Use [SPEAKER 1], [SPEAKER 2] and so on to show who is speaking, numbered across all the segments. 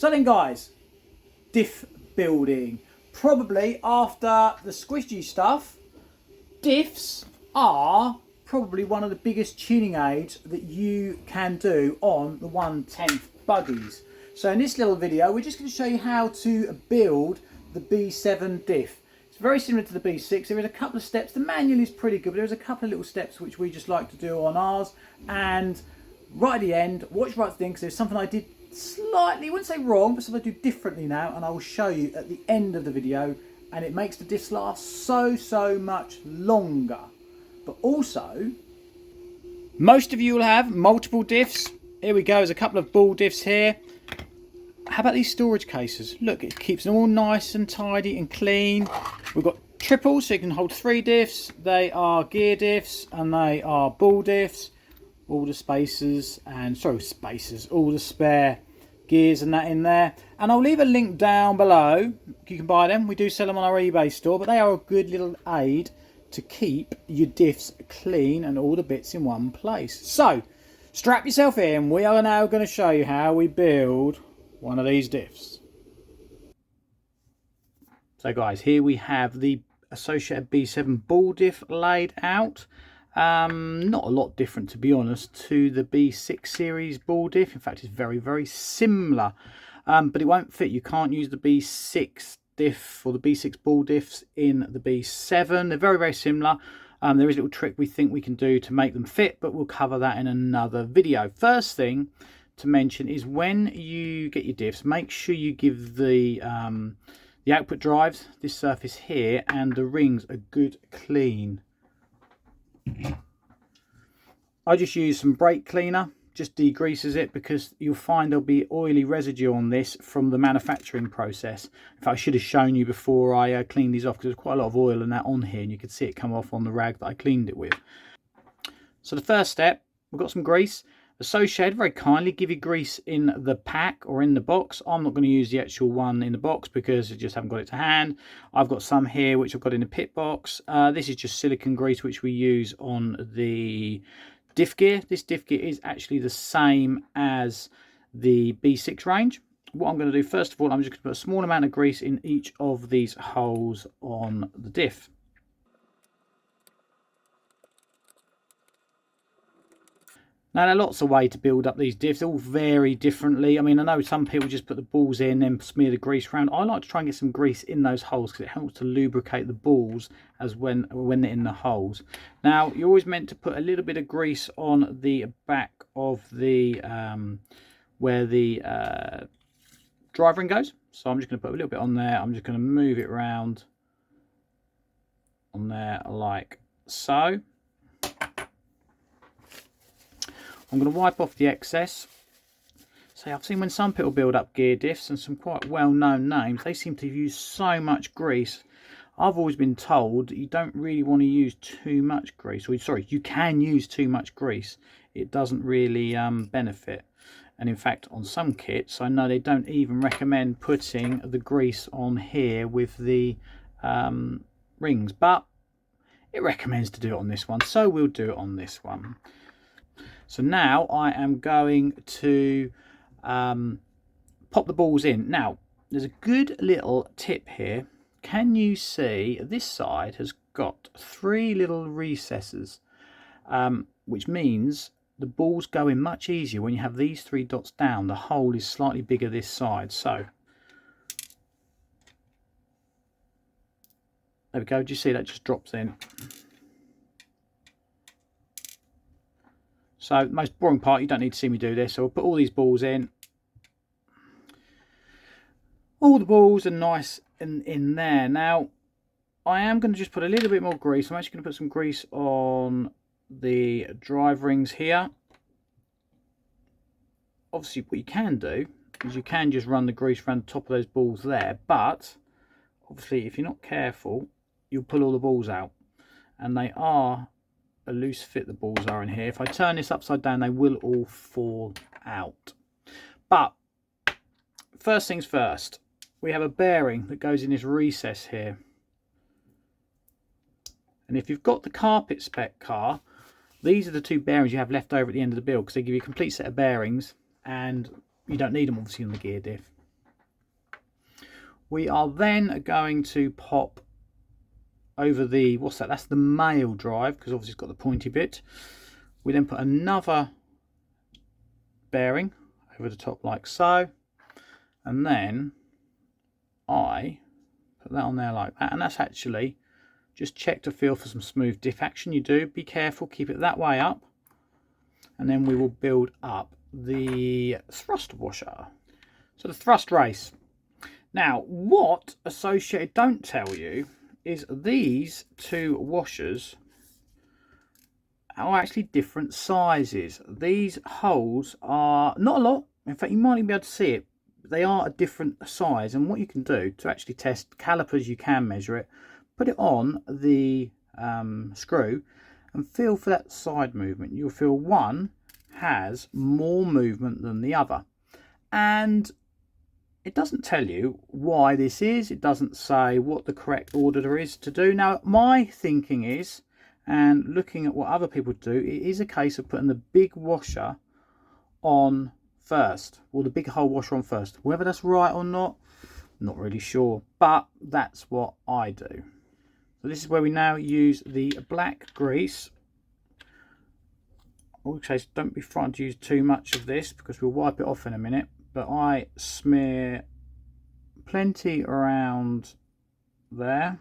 [SPEAKER 1] So then guys, diff building. Probably after the squishy stuff, diffs are probably one of the biggest tuning aids that you can do on the 1/10 buggies. So in this little video, we're just going to show you how to build the B7 diff. It's very similar to the B6. There is a couple of steps. The manual is pretty good, but there's a couple of little steps which we just like to do on ours. And right at the end, watch right to the end, because there's something I did slightly, I wouldn't say wrong, but something I do differently now, and I will show you at the end of the video, and it makes the diffs last so much longer. But also, most of you will have multiple diffs. Here we go, there's a couple of ball diffs here. How about these storage cases? Look, it keeps them all nice and tidy and clean. We've got triples, so you can hold 3 diffs. They are gear diffs and they are ball diffs. All the spacers and all the spare gears and that in there. And I'll leave a link down below. You can buy them. We do sell them on our eBay store, but they are a good little aid to keep your diffs clean and all the bits in one place. So strap yourself in. We are now going to show you how we build one of these diffs. So guys, here we have the associated B7 ball diff laid out. Not a lot different, to be honest, to the B6 series ball diff. In fact, it's very similar, but it won't fit. You can't use the B6 diff or the B6 ball diffs in the B7. They're very similar. There is a little trick we think we can do to make them fit, but we'll cover that in another video. First thing to mention is when you get your diffs, make sure you give the output drives, this surface here, and the rings a good clean. I just use some brake cleaner, just degreases it, because you'll find there'll be oily residue on this from the manufacturing process. In fact, I should have shown you before I cleaned these off, because there's quite a lot of oil and that on here, and you could see it come off on the rag that I cleaned it with. So the first step, we've got some grease. Associated very kindly give you grease in the pack or in the box. I'm not going to use the actual one in the box because I just haven't got it to hand. I've got some here which I've got in the pit box. This is just silicone grease which we use on the diff gear. This diff gear is actually the same as the B6 range. What I'm going to do first of all, I'm just going to put a small amount of grease in each of these holes on the diff. Now, there are lots of ways to build up these diffs. They all vary differently. I mean, I know some people just put the balls in, then smear the grease around. I like to try and get some grease in those holes because it helps to lubricate the balls as when they're in the holes. Now, you're always meant to put a little bit of grease on the back of the where the drive ring goes. So I'm just going to put a little bit on there. I'm just going to move it around on there like so. I'm going to wipe off the excess. So I've seen when some people build up gear diffs, and some quite well-known names, they seem to use so much grease. I've always been told that you don't really want to use too much grease. Or, sorry, you can use too much grease. It doesn't really benefit. And in fact, on some kits, I know they don't even recommend putting the grease on here with the rings. But it recommends to do it on this one, so we'll do it on this one. So now I am going to pop the balls in. Now, there's a good little tip here. Can you see this side has got 3 little recesses, which means the balls go in much easier when you have these 3 dots down. The hole is slightly bigger this side. So there we go. Do you see that just drops in? So the most boring part, you don't need to see me do this. So we'll put all these balls in. All the balls are nice in there. Now, I am going to just put a little bit more grease. I'm actually going to put some grease on the drive rings here. Obviously, what you can do is you can just run the grease around the top of those balls there. But, obviously, if you're not careful, you'll pull all the balls out. And they are a loose fit, the balls are in here. If I turn this upside down, they will all fall out. But first things first, we have a bearing that goes in this recess here. And if you've got the carpet spec car, these are the 2 bearings you have left over at the end of the build, because they give you a complete set of bearings and you don't need them obviously on the gear diff. We are then going to pop over the, what's that? That's the male drive, because obviously it's got the pointy bit. We then put another bearing over the top like so, and then I put that on there like that, and that's actually just check to feel for some smooth diff action. You do, be careful, keep it that way up, and then we will build up the thrust washer. So the thrust race. Now, what Associated don't tell you is these two washers are actually different sizes. These holes are not a lot. In fact, you might even be able to see it. They are a different size, and what you can do to actually test calipers, you can measure it, put it on the screw and feel for that side movement. You'll feel one has more movement than the other, and it doesn't tell you why this is. It doesn't say what the correct order there is to do. Now, my thinking is, and looking at what other people do, it is a case of putting the big washer on first, or the big hole washer on first. Whether that's right or not, not really sure, but that's what I do. So this is where we now use the black grease. Okay, don't be frightened to use too much of this, because we'll wipe it off in a minute, but I smear plenty around there.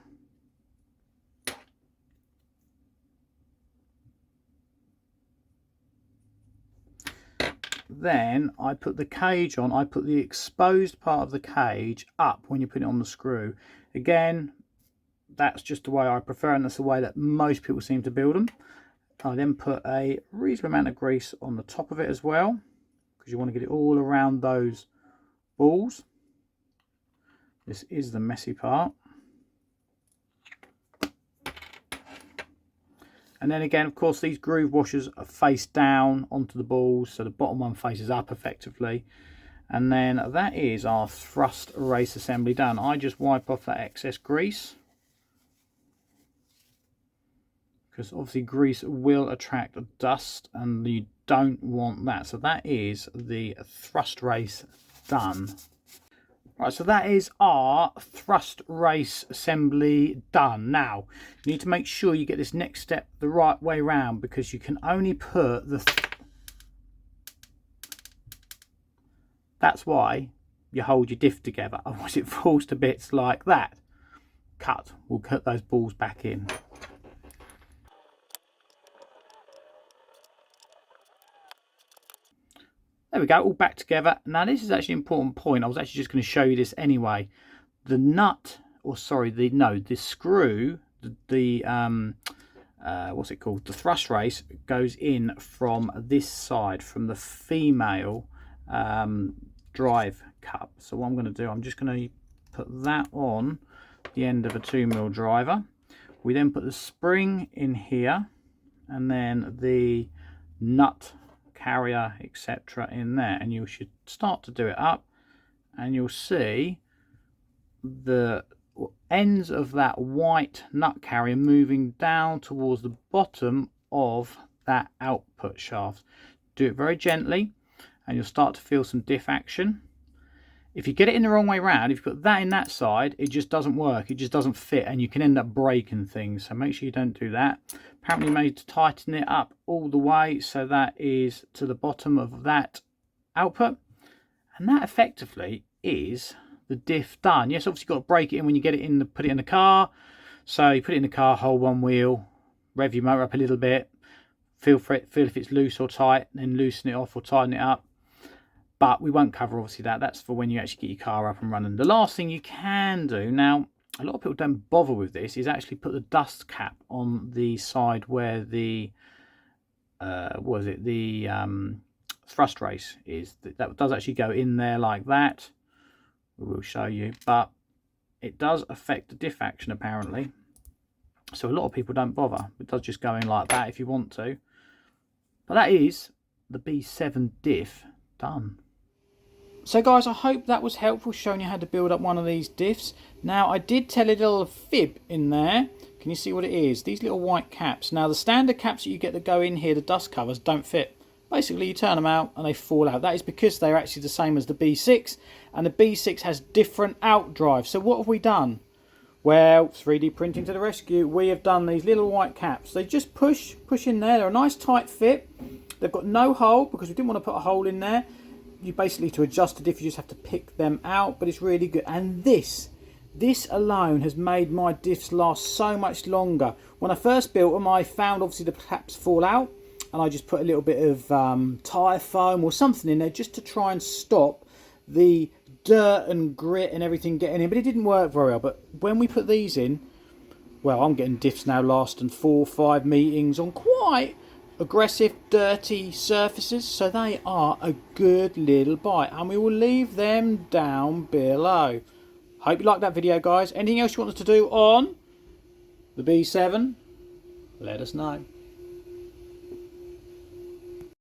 [SPEAKER 1] Then I put the cage on. I put the exposed part of the cage up when you put it on the screw. Again, that's just the way I prefer, and that's the way that most people seem to build them. I then put a reasonable amount of grease on the top of it as well, because you want to get it all around those balls. This is the messy part. And then again, of course, these groove washers are face down onto the balls, so the bottom one faces up effectively. And then that is our thrust race assembly done. I just wipe off that excess grease, because obviously grease will attract dust and you don't want that. So that is the thrust race done. Right, so that is our thrust race assembly done. Now, you need to make sure you get this next step the right way round, because you can only put the... That's why you hold your diff together, otherwise it falls to bits like that. Cut. We'll cut those balls back in. There we go, all back together. Now this is actually an important point. I was actually just going to show you this anyway. The nut, or sorry, the screw, what's it called? The thrust race goes in from this side, from the female drive cup. So what I'm going to do, I'm just going to put that on the end of a 2mm driver. We then put the spring in here, and then the nut carrier, etc., in there, and you should start to do it up, and you'll see the ends of that white nut carrier moving down towards the bottom of that output shaft. Do it very gently and you'll start to feel some diff action. If you get it in the wrong way around, if you put that in that side, it just doesn't work, it just doesn't fit, and you can end up breaking things. So make sure you don't do that. Apparently made to tighten it up all the way, so that is to the bottom of that output, and that effectively is the diff done. Yes, obviously you've got to break it in when you get it in, put it in the car. So you put it in the car, hold one wheel, rev your motor up a little bit, feel for it, feel if it's loose or tight, then loosen it off or tighten it up. But we won't cover obviously that. That's for when you actually get your car up and running. The last thing you can do, now a lot of people don't bother with this, is actually put the dust cap on the side where the thrust race is. That does actually go in there like that. We will show you, but it does affect the diff action apparently. So a lot of people don't bother. It does just go in like that if you want to. But that is the B7 diff done. So guys, I hope that was helpful, showing you how to build up one of these diffs. Now I did tell a little fib in there. Can you see what it is? These little white caps. Now the standard caps that you get that go in here, the dust covers, don't fit. basically you turn them out and they fall out. That is because they're actually the same as the B6, and the B6 has different out drives. So what have we done? Well, 3D printing to the rescue. We have done these little white caps. They just push in there. They're a nice tight fit. They've got no hole because we didn't want to put a hole in there. You basically, to adjust the diff, you just have to pick them out, but it's really good. And this alone has made my diffs last so much longer. When I first built them, I found obviously the caps fall out, and I just put a little bit of tyre foam or something in there just to try and stop the dirt and grit and everything getting in, but it didn't work very well. But when we put these in, well, I'm getting diffs now lasting 4 or 5 meetings on quite aggressive, dirty surfaces, so they are a good little buy, and we will leave them down below. Hope you liked that video, guys. Anything else you want us to do on the B7, let us know.